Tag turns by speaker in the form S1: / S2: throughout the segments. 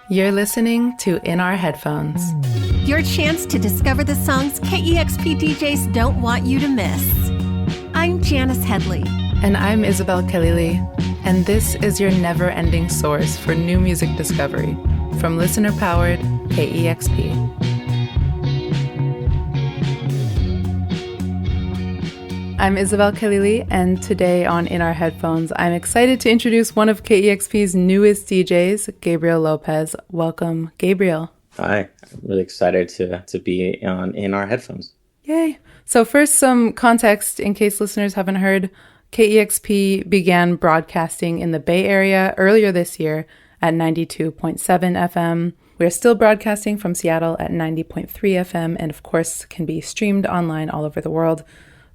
S1: You're listening to In Our Headphones.
S2: Your chance to discover the songs KEXP DJs don't want you to miss. I'm Janice Headley.
S1: And I'm Isabel Khalili. And this is your never-ending source for new music discovery from listener-powered KEXP. I'm Isabel Khalili, and today on In Our Headphones, I'm excited to introduce one of KEXP's newest DJs, Gabriel Lopez. Welcome, Gabriel.
S3: Hi, I'm really excited to be on In Our Headphones.
S1: Yay. So first, some context in case listeners haven't heard. KEXP began broadcasting in the Bay Area earlier this year at 92.7 FM. We're still broadcasting from Seattle at 90.3 FM, and of course can be streamed online all over the world.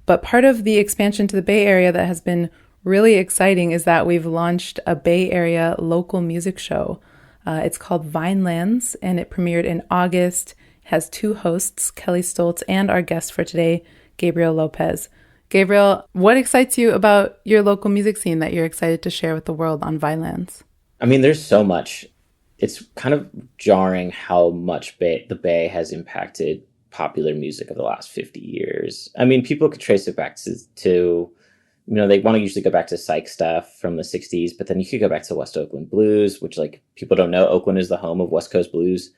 S1: But part of the expansion to the Bay Area that has been really exciting is that we've launched a Bay Area local music show. It's called Vinelands, and it premiered in August. It has two hosts, Kelly Stoltz and our guest for today, Gabriel Lopez. Gabriel, what excites you about your local music scene that you're excited to share with the world on Vinelands?
S3: I mean, there's so much. It's kind of jarring how much the Bay has impacted popular music of the last 50 years. I mean, people could trace it back to they want to usually go back to psych stuff from the 60s, but then you could go back to West Oakland blues, which, like, people don't know, Oakland is the home of West Coast blues.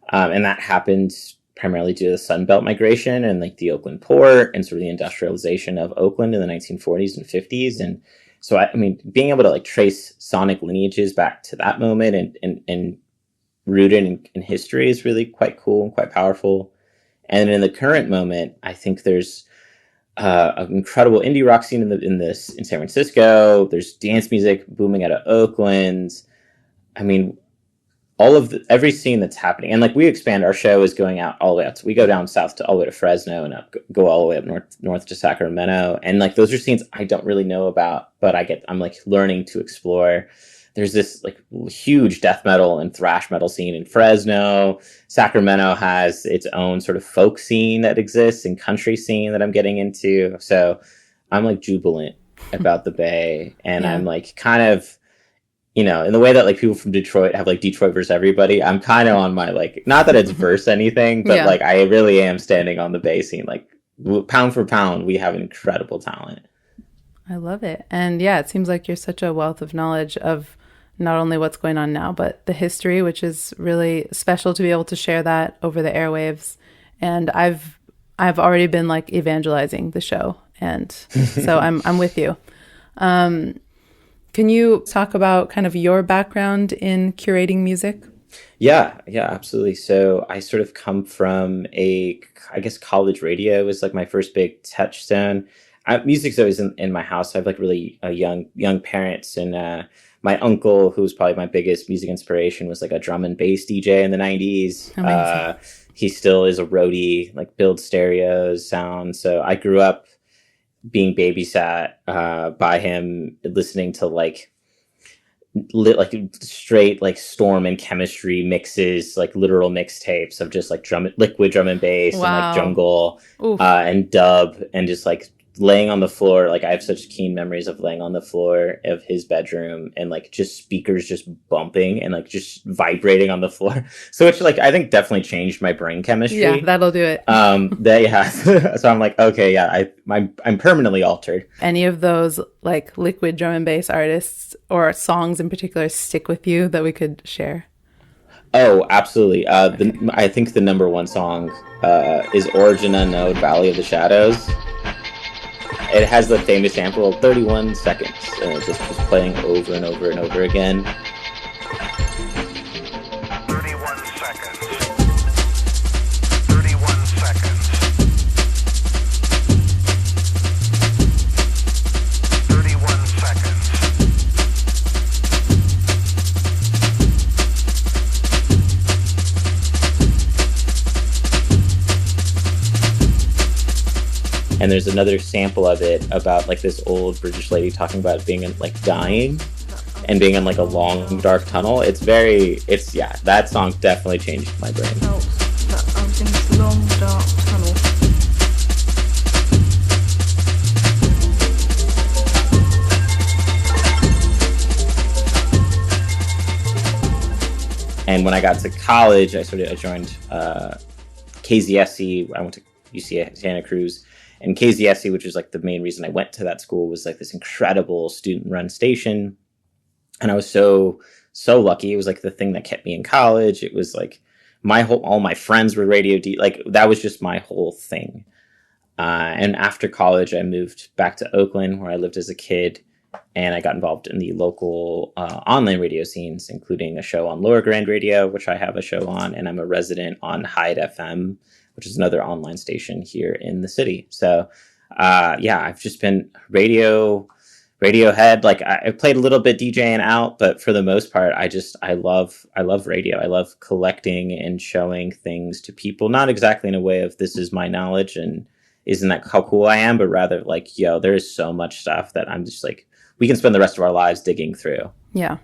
S3: And that happened primarily due to the Sun Belt migration and, like, the Oakland port and sort of the industrialization of Oakland in the 1940s and 50s. And so, I mean, being able to, like, trace sonic lineages back to that moment and rooted in history is really quite cool and quite powerful. And in the current moment, I think there's an incredible indie rock scene in San Francisco. There's dance music booming out of Oakland. I mean, every scene that's happening, and like we expand, our show is going out all the way out. We go down south all the way to Fresno and go all the way up north to Sacramento. And like those are scenes I don't really know about, but I'm like learning to explore. There's this like huge death metal and thrash metal scene in Fresno. Sacramento has its own sort of folk scene that exists and country scene that I'm getting into. So I'm like jubilant about the Bay. And I'm like kind of, in the way that like people from Detroit have like Detroit versus everybody, I'm kind of on my like, not that it's versus anything, but like I really am standing on the Bay scene. Like pound for pound, we have incredible talent.
S1: I love it. And yeah, it seems like you're such a wealth of knowledge of not only what's going on now, but the history, which is really special to be able to share that over the airwaves. And I've already been like evangelizing the show. And so I'm with you. Can you talk about kind of your background in curating music?
S3: Yeah, absolutely. So I sort of come from college radio was like my first big touchstone. Music's always in my house. I have like really young parents, and my uncle, who was probably my biggest music inspiration, was like a drum and bass DJ in the 90s. He still is a roadie, like builds stereos, sound. So I grew up being babysat by him, listening to like straight like Storm and Chemistry mixes, like literal mixtapes of just like liquid drum and bass and like jungle and dub, and just like laying on the floor. Like I have such keen memories of laying on the floor of his bedroom and like just speakers just bumping and like just vibrating on the floor. So it's like, I think definitely changed my brain chemistry.
S1: Yeah, that'll do it.
S3: So I'm like, okay, yeah, I'm permanently altered.
S1: Any of those like liquid drum and bass artists or songs in particular stick with you that we could share?
S3: Oh, absolutely. I think the number one song is Origin Unknown, Valley of the Shadows. It has the famous sample of 31 seconds, and it just keeps playing over and over and over again.
S4: 31 seconds. 31 seconds. 31 seconds.
S3: And there's another sample of it about like this old British lady talking about being like dying and being in like a long dark tunnel. That song definitely changed my brain.
S5: That I was in this long dark tunnel.
S3: And when I got to college, I joined KZSC. I went to UC Santa Cruz, and KZSC, which is like the main reason I went to that school, was like this incredible student-run station. And I was so lucky. It was like the thing that kept me in college. It was like all my friends were radio like that was just my whole thing. And after college, I moved back to Oakland, where I lived as a kid, and I got involved in the local online radio scenes, including a show on Lower Grand Radio, which I have a show on, and I'm a resident on Hyde FM, which is another online station here in the city. So, I've just been Radiohead. Like I played a little bit DJing out, but for the most part, I love radio. I love collecting and showing things to people, not exactly in a way of this is my knowledge and isn't that how cool I am, but rather like, there is so much stuff that I'm just like, we can spend the rest of our lives digging through.
S1: Yeah.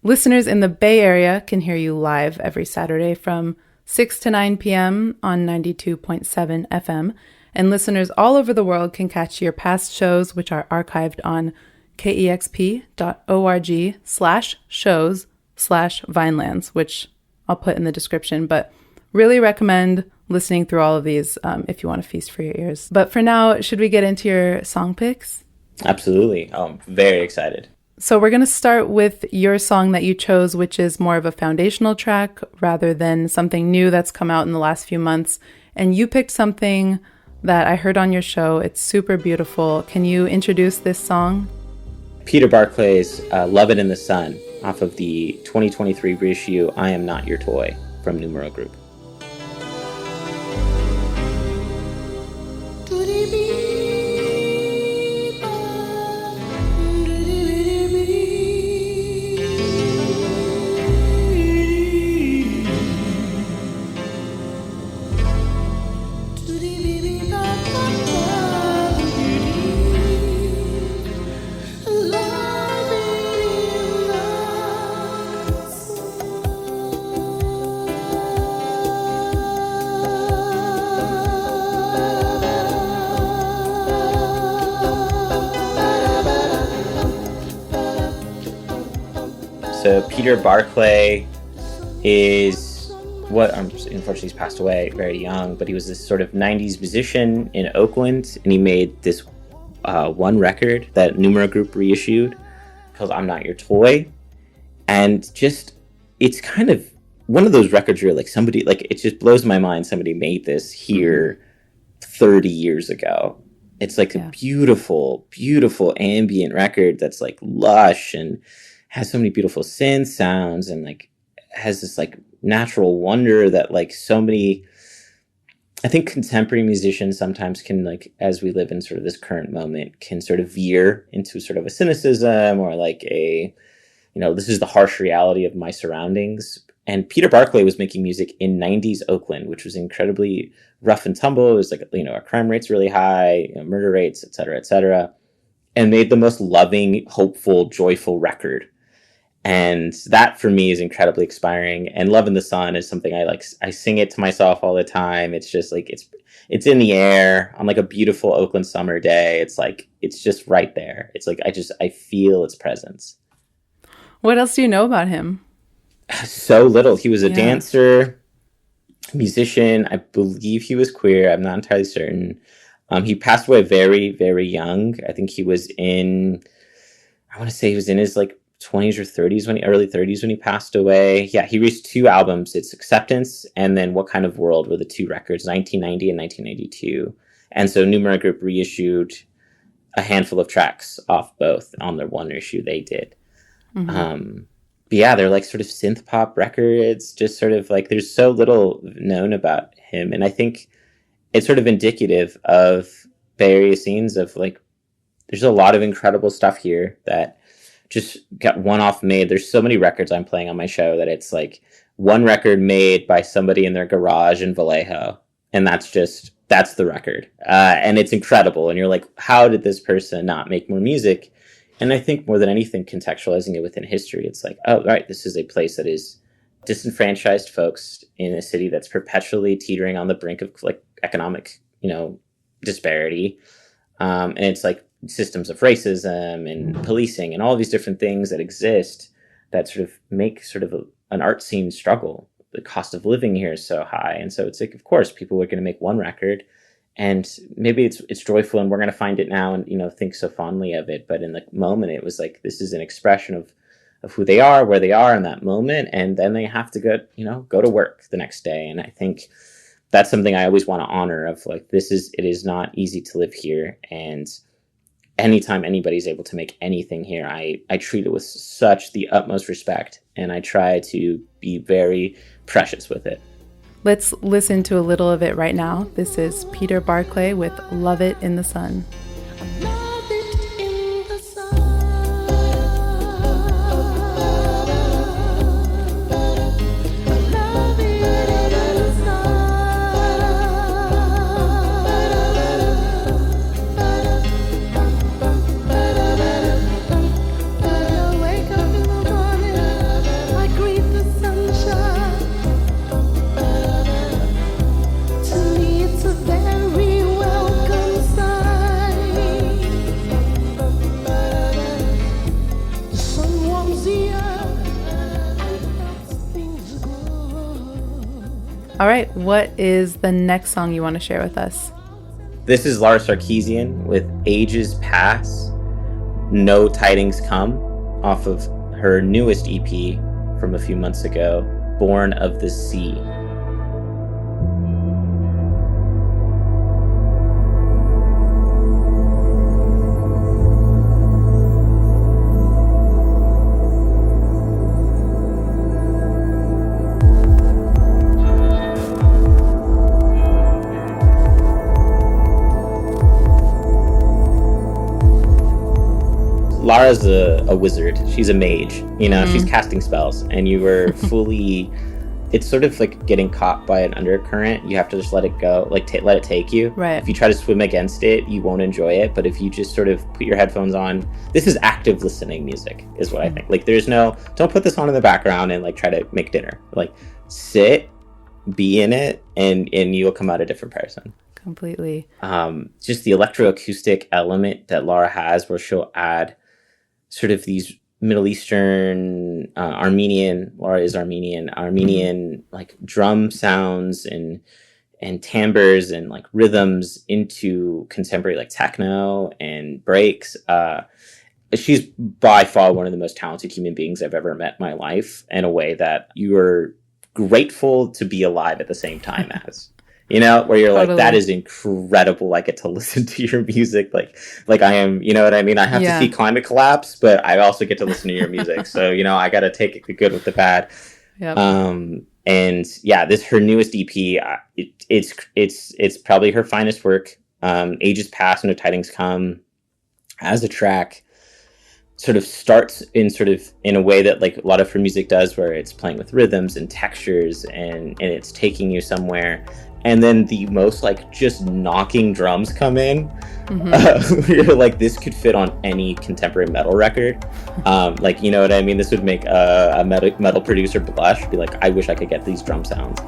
S1: Listeners in the Bay Area can hear you live every Saturday from 6 to 9 p.m. on 92.7 FM. And listeners all over the world can catch your past shows, which are archived on kexp.org/shows/Vinelands, which I'll put in the description. But really recommend listening through all of these if you want to feast for your ears. But for now, should we get into your song picks?
S3: Absolutely. I'm very excited.
S1: So we're going to start with your song that you chose, which is more of a foundational track rather than something new that's come out in the last few months. And you picked something that I heard on your show. It's super beautiful. Can you introduce this song?
S3: Peter Barclay's Love It in the Sun, off of the 2023 reissue I Am Not Your Toy from Numero Group. So Peter Barclay is unfortunately he's passed away very young, but he was this sort of 90s musician in Oakland, and he made this one record that Numero Group reissued called I'm Not Your Toy. And just, it's kind of one of those records where like somebody, like it just blows my mind somebody made this here 30 years ago. It's like a beautiful, beautiful ambient record that's like lush and has so many beautiful synth sounds and like has this like natural wonder that like so many, I think contemporary musicians sometimes can, like, as we live in sort of this current moment, can sort of veer into sort of a cynicism or like a, this is the harsh reality of my surroundings. And Peter Barclay was making music in 90s Oakland, which was incredibly rough and tumble. It was like, our crime rate's really high, murder rates, et cetera, and made the most loving, hopeful, joyful record. And that for me is incredibly inspiring. And Love in the Sun is something I sing it to myself all the time. It's just like, it's in the air on like a beautiful Oakland summer day. It's like, it's just right there. It's like, I feel its presence.
S1: What else do you know about him?
S3: So little. He was a dancer, musician. I believe he was queer. I'm not entirely certain. He passed away very, very young. I think he was in his like 20s or 30s early 30s when he passed away. Yeah, he released 2 albums. It's Acceptance and then What Kind of World were the 2 records, 1990 and 1992. And so Numero Group reissued a handful of tracks off both on their one issue they did. Mm-hmm. But yeah, they're like sort of synth pop records, just sort of like there's so little known about him. And I think it's sort of indicative of Bay Area scenes of like, there's a lot of incredible stuff here that just got one-off made. There's so many records I'm playing on my show that it's like one record made by somebody in their garage in Vallejo. And that's the record. And it's incredible. And you're like, how did this person not make more music? And I think more than anything, contextualizing it within history, it's like, oh, right, this is a place that is disenfranchised folks in a city that's perpetually teetering on the brink of like economic, disparity. And it's like systems of racism and policing and all these different things that exist that sort of make sort of an art scene struggle. The cost of living here is so high. And so it's like, of course, people are going to make one record, and maybe it's joyful and we're going to find it now and, think so fondly of it. But in the moment, it was like, this is an expression of who they are, where they are in that moment. And then they have to go to work the next day. And I think that's something I always want to honor, of like, it is not easy to live here. And anytime anybody's able to make anything here, I treat it with such the utmost respect, and I try to be very precious with it.
S1: Let's listen to a little of it right now. This is Peter Barclay with Love It in the Sun. All right, what is the next song you want to share with us?
S3: This is Lara Sarkissian with Ages Pass, No Tidings Come, off of her newest EP from a few months ago, Born of the Sea. Lara's a wizard. She's a mage. She's casting spells, and you were fully. It's sort of like getting caught by an undercurrent. You have to just let it go, like let it take you.
S1: Right.
S3: If you try to swim against it, you won't enjoy it. But if you just sort of put your headphones on, this is active listening music, is what I think. Like, don't put this on in the background and like try to make dinner. Like, sit, be in it, and you'll come out a different person.
S1: Completely.
S3: Just the electroacoustic element that Lara has, where she'll add sort of these Middle Eastern, Lara is Armenian, like drum sounds and timbres and like rhythms into contemporary like techno and breaks. She's by far one of the most talented human beings I've ever met in my life, in a way that you are grateful to be alive at the same time as. Where you're
S1: Totally.
S3: like, that is incredible. I get to listen to your music. Like I am, you know what I mean? I have to see climate collapse, but I also get to listen to your music. So, I got to take the good with the bad.
S1: Yep.
S3: And yeah, her newest EP, it's probably her finest work. Ages Pass, No Tidings Come, as a track, sort of starts in a way that like a lot of her music does, where it's playing with rhythms and textures and it's taking you somewhere. And then the most like just knocking drums come in. Mm-hmm. You're like, this could fit on any contemporary metal record. Like, you know what I mean? This would make a metal producer blush. Be like, I wish I could get these drum sounds.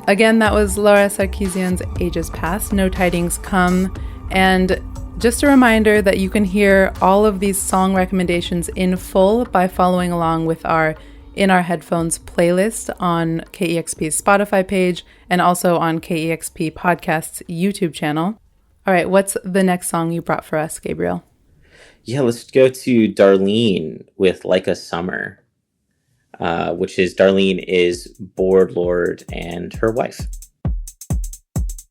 S1: Again, that was Lara Sarkissian's Ages Pass, No Tidings Come. And just a reminder that you can hear all of these song recommendations in full by following along with our In Our Headphones playlist on KEXP's Spotify page and also on KEXP Podcast's YouTube channel. All right, what's the next song you brought for us, Gabriel?
S3: Yeah, let's go to Darlynn with Like a Summer. Darlynn is Board Lord and her wife.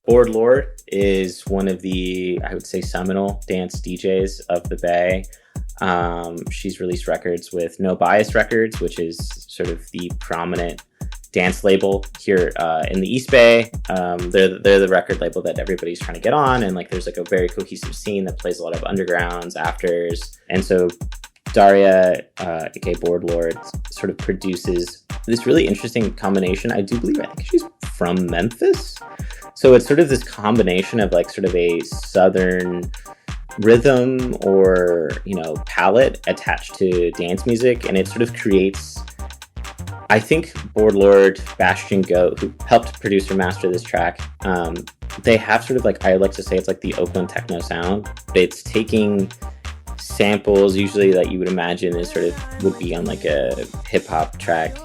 S3: Board Lord is one of the, I would say, seminal dance DJs of the Bay. She's released records with No Bias Records, which is sort of the prominent dance label here in the East Bay. They're the record label that everybody's trying to get on, and like there's like a very cohesive scene that plays a lot of undergrounds, afters, and so Daria, aka Board Lord, sort of produces this really interesting combination. I think she's from Memphis, so it's sort of this combination of like sort of a southern rhythm or palette attached to dance music, and it sort of creates, I think, Board Lord, Bastion Goat, who helped produce or master this track, they have sort of like, I like to say it's like the Oakland techno sound. It's taking samples usually that you would imagine is sort of would be on like a hip hop track,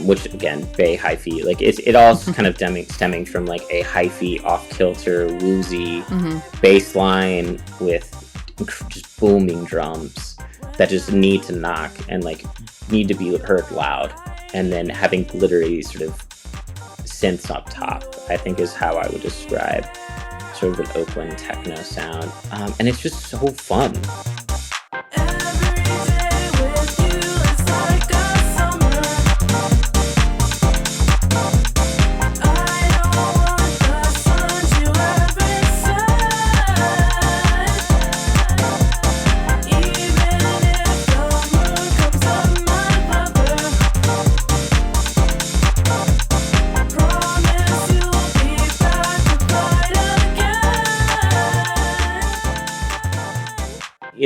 S3: which again, Bay hi-fi, like it all kind of stemming from like a hi-fi off-kilter woozy bass line with just booming drums that just need to knock and like need to be heard loud, and then having glittery sort of synths up top, I think is how I would describe sort of an Oakland techno sound, and it's just so fun.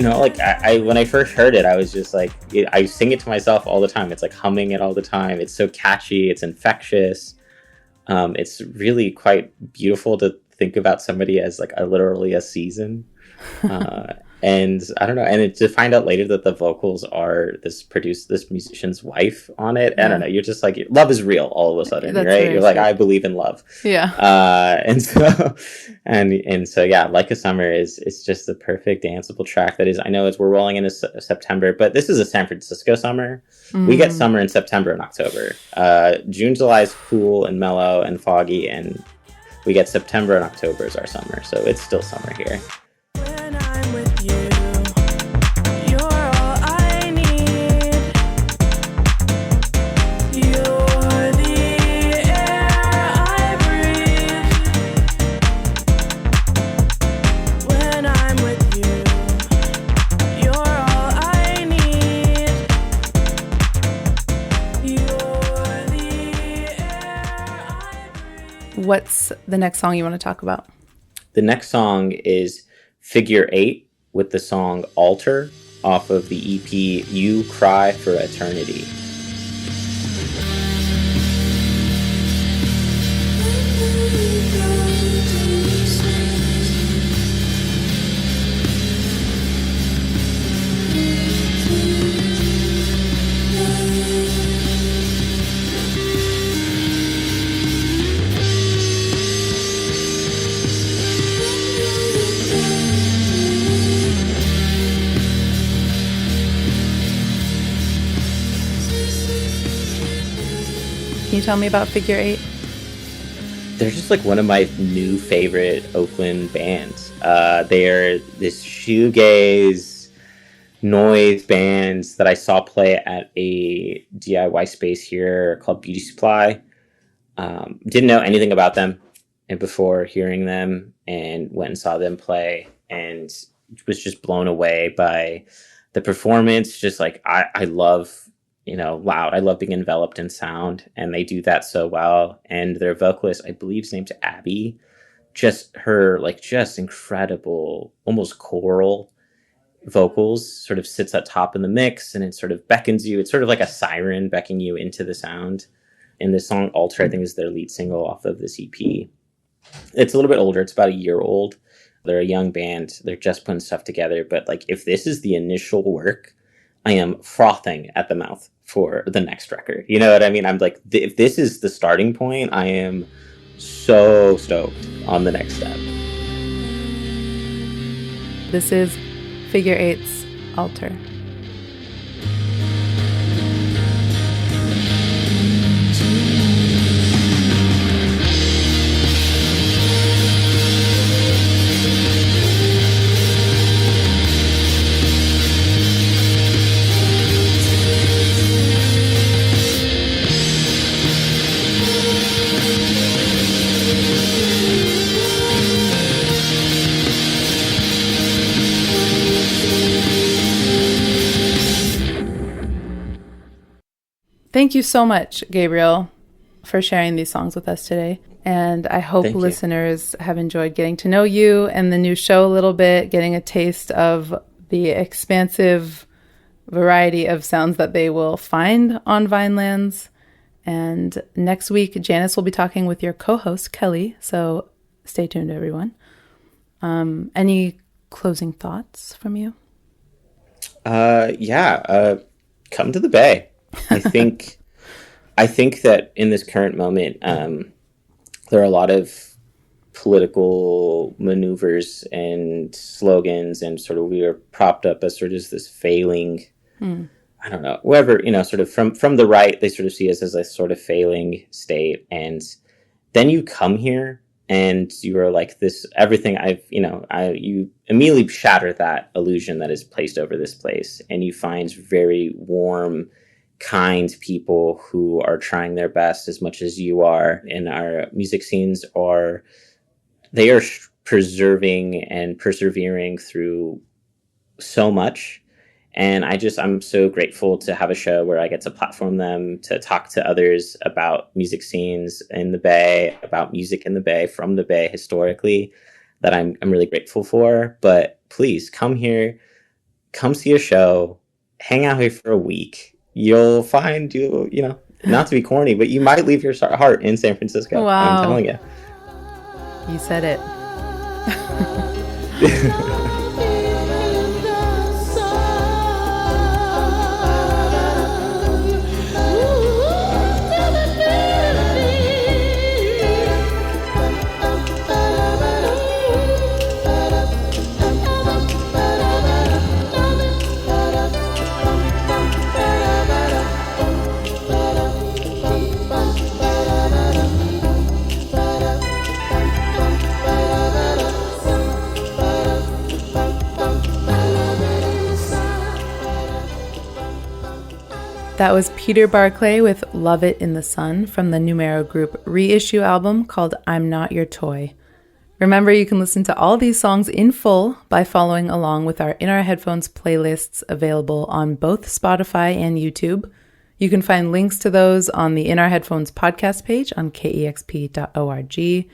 S3: Like I when I first heard it, I was just like, I sing it to myself all the time. It's like humming it all the time. It's so catchy. It's infectious. It's really quite beautiful to think about somebody as like literally a season. And I don't know. And to find out later that the vocals are this musician's wife on it. Yeah. I don't know. You're just like, love is real all of a sudden, right? You're like, I believe in love.
S1: Yeah.
S3: And so yeah, Like a Summer it's just the perfect danceable track. That is, I know we're rolling into September, but this is a San Francisco summer. We get summer in September and October. June, July is cool and mellow and foggy, and we get September and October as our summer. So it's still summer here.
S1: What's the next song you want to talk about?
S3: The next song is Figure 8 with the song Alter off of the EP You Cry for Eternity.
S1: Can you tell me about Figure 8?
S3: They're just like one of my new favorite Oakland bands. They are this shoegaze noise bands that I saw play at a DIY space here called Beauty Supply. Didn't know anything about them and before hearing them, and went and saw them play and was just blown away by the performance. Just like I love loud. I love being enveloped in sound, and they do that so well. And their vocalist, I believe his name's Abby, just incredible, almost choral vocals, sort of sits at top in the mix, and it sort of beckons you. It's sort of like a siren beckoning you into the sound. And the song Alter, I think, is their lead single off of this EP. It's a little bit older. It's about a year old. They're a young band. They're just putting stuff together. But like, if this is the initial work, I am frothing at the mouth for the next record. You know what I mean? I'm like, if this is the starting point, I am so stoked on the next step.
S1: This is Figure 8's Alter. Thank you so much, Gabriel, for sharing these songs with us today. And I hope listeners have enjoyed getting to know you and the new show a little bit, getting a taste of the expansive variety of sounds that they will find on Vinelands. And next week, Janice will be talking with your co-host, Kelly. So stay tuned, everyone. Any closing thoughts from you?
S3: Come to the Bay. I think that in this current moment, there are a lot of political maneuvers and slogans, and sort of we are propped up as sort of this failing, I don't know, whoever, sort of from the right, they sort of see us as a sort of failing state. And then you come here and you are like this, everything you immediately shatter that illusion that is placed over this place. And you find very warm, kind people who are trying their best as much as you are. And our music scenes are preserving and persevering through so much. And I'm so grateful to have a show where I get to platform them, to talk to others about music scenes in the Bay, about music in the Bay, from the Bay historically, that I'm really grateful for. But please come here, come see a show, hang out here for a week. You'll find not to be corny, but you might leave your heart in San Francisco.
S1: Wow.
S3: I'm telling you.
S1: You said it. That was Peter Barclay with Love It in the Sun from the Numero Group reissue album called I'm Not Your Toy. Remember, you can listen to all these songs in full by following along with our In Our Headphones playlists available on both Spotify and YouTube. You can find links to those on the In Our Headphones podcast page on kexp.org.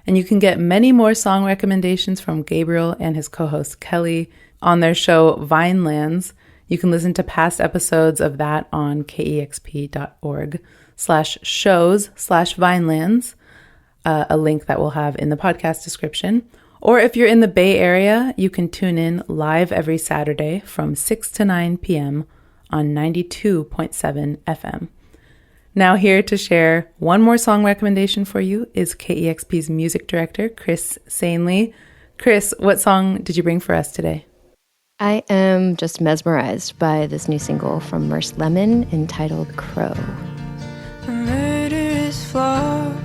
S1: And you can get many more song recommendations from Gabriel and his co-host Kelly on their show Vinelands. You can listen to past episodes of that on kexp.org/shows/Vinelands, a link that we'll have in the podcast description. Or if you're in the Bay Area, you can tune in live every Saturday from 6 to 9 p.m. on 92.7 FM. Now here to share one more song recommendation for you is KEXP's music director, Chris Sanley. Chris, what song did you bring for us today?
S6: I am just mesmerized by this new single from Merce entitled Crow.
S5: A murderous flock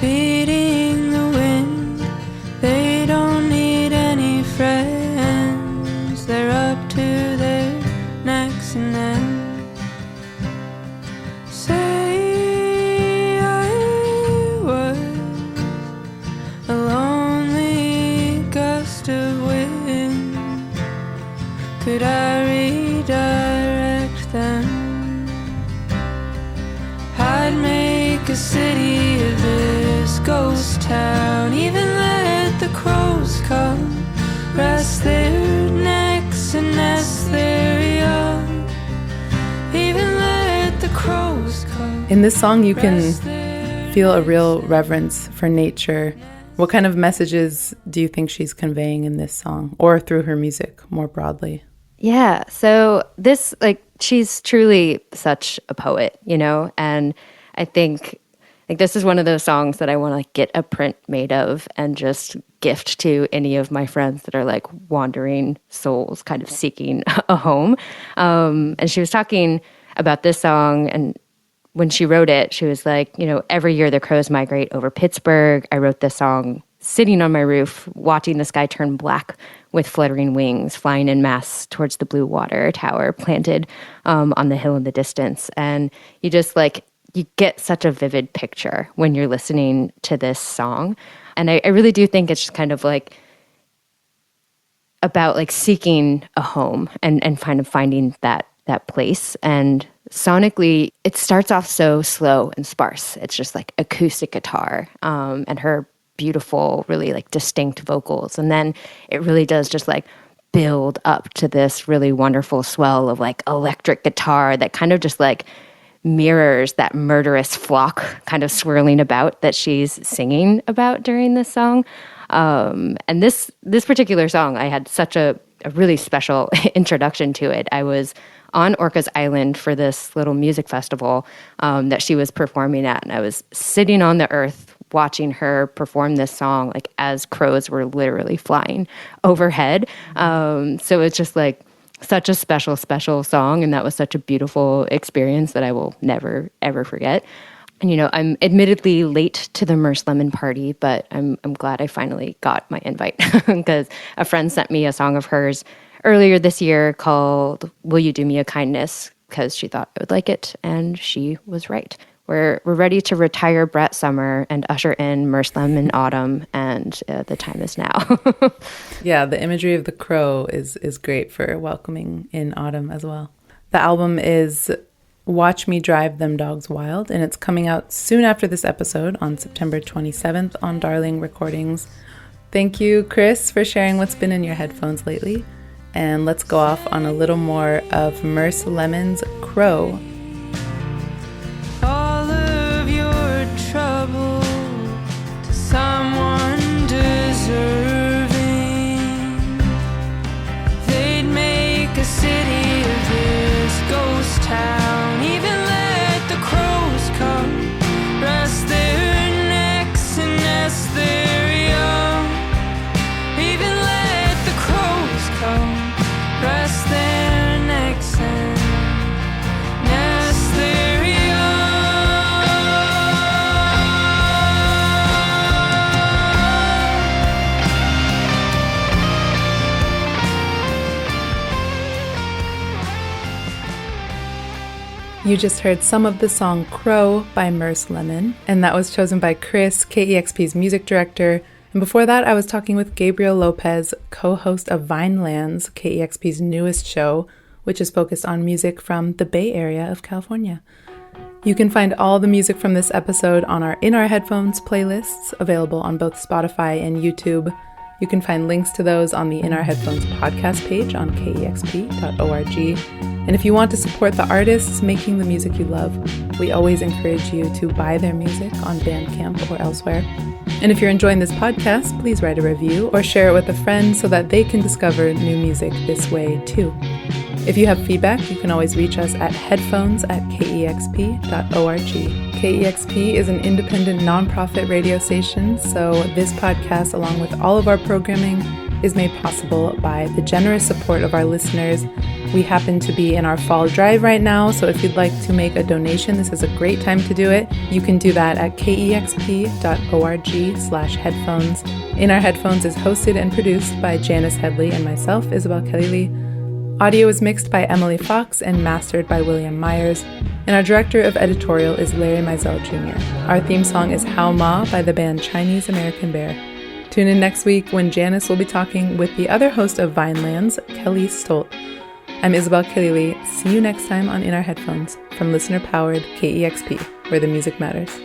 S5: beating the wind. They don't need any friends. They're up to their necks in them. Say I was a lonely gust of wind. Could I redirect them? I'd make a city of this ghost town. Even let the crows come, rest their necks and nest their young. Even let the crows come.
S1: In this song, you can feel a real reverence for nature. What kind of messages do you think she's conveying in this song, or through her music more broadly?
S6: Yeah, so this, she's truly such a poet, and I think this is one of those songs that I want to get a print made of and just gift to any of my friends that are wandering souls kind of seeking a home. And she was talking about this song, and when she wrote it, she was like, every year the crows migrate over Pittsburgh. I wrote this song sitting on my roof, watching the sky turn black with fluttering wings, flying en masse towards the blue water tower planted on the hill in the distance. And you just you get such a vivid picture when you're listening to this song. And I really do think it's just kind of about seeking a home and kind of finding that place. And sonically, it starts off so slow and sparse. It's just like acoustic guitar and her beautiful, really like distinct vocals. And then it really does just like build up to this really wonderful swell of like electric guitar that kind of just like mirrors that murderous flock kind of swirling about that she's singing about during this song. And this particular song, I had such a really special introduction to it. I was on Orcas Island for this little music festival that she was performing at, and I was sitting on the earth watching her perform this song like as crows were literally flying overhead. So it's just like such a special song, and that was such a beautiful experience that I will never, ever forget. And, you know, I'm admittedly late to the Merce Lemon party, but I'm glad I finally got my invite because a friend sent me a song of hers earlier this year called Will You Do Me a Kindness, because she thought I would like it, and she was right. We're ready to retire Brett Summer and usher in Merce Lemon Autumn, and the time is now.
S1: Yeah, the imagery of the crow is great for welcoming in autumn as well. The album is Watch Me Drive Them Dogs Wild, and it's coming out soon after this episode on September 27th on Darlynn Recordings. Thank you, Chris, for sharing what's been in your headphones lately. And let's go off on a little more of Merce Lemon's Crow.
S5: All of your trouble to someone deserving. They'd make a city of this ghost town. Even let the crows come, rest their necks and nest their young. Even let the crows come, rest their necks and nest their young.
S1: You just heard some of the song Crow by Merce Lemon, and that was chosen by Chris, KEXP's music director. And before that, I was talking with Gabriel Lopez, co-host of Vinelands, KEXP's newest show, which is focused on music from the Bay Area of California. You can find all the music from this episode on our In Our Headphones playlists, available on both Spotify and YouTube. You can find links to those on the In Our Headphones podcast page on kexp.org. And if you want to support the artists making the music you love, we always encourage you to buy their music on Bandcamp or elsewhere. And if you're enjoying this podcast, please write a review or share it with a friend so that they can discover new music this way too. If you have feedback, you can always reach us at headphones@kexp.org. KEXP is an independent nonprofit radio station, so this podcast, along with all of our programming, is made possible by the generous support of our listeners. We happen to be in our fall drive right now, so if you'd like to make a donation, this is a great time to do it. You can do that at kexp.org/headphones. In Our Headphones is hosted and produced by Janice Headley and myself, Isabel Kelly. Audio is mixed by Emily Fox and mastered by William Myers. And our director of editorial is Larry Mizell Jr. Our theme song is How Ma by the band Chinese American Bear. Tune in next week when Janice will be talking with the other host of Vinelands, Kelly Stolt. I'm Isabel Kelly. See you next time on In Our Headphones from listener-powered KEXP, where the music matters.